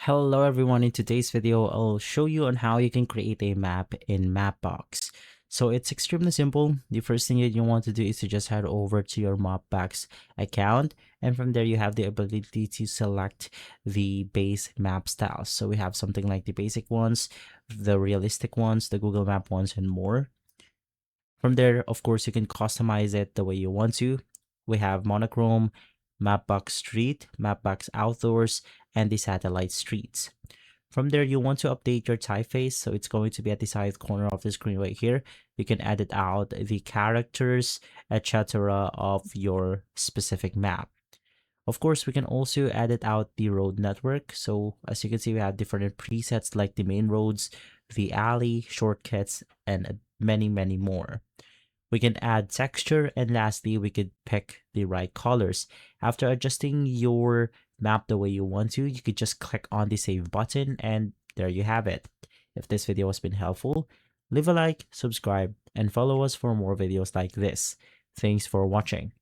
Hello everyone, in today's video I'll show you on how you can create a map in Mapbox. So it's extremely simple. The first thing that you want to do is to just head over to your Mapbox account, and from there you have the ability to select the base map styles. So we have something like the basic ones, the realistic ones, the Google Map ones, and more. From there, of course, you can customize it the way you want to. We have monochrome, Mapbox Street, Mapbox Outdoors, and the satellite streets. From there, you want to update your typeface, so it's going to be at the side corner of the screen right here. You can edit out the characters, etc. of your specific map. Of course, we can also edit out the road network. So as you can see, we have different presets like the main roads, the alley, shortcuts, and many more. We can add texture, and lastly, we could pick the right colors. After adjusting your map the way you want to, you could just click on the save button, and there you have it. If this video has been helpful, leave a like, subscribe, and follow us for more videos like this. Thanks for watching.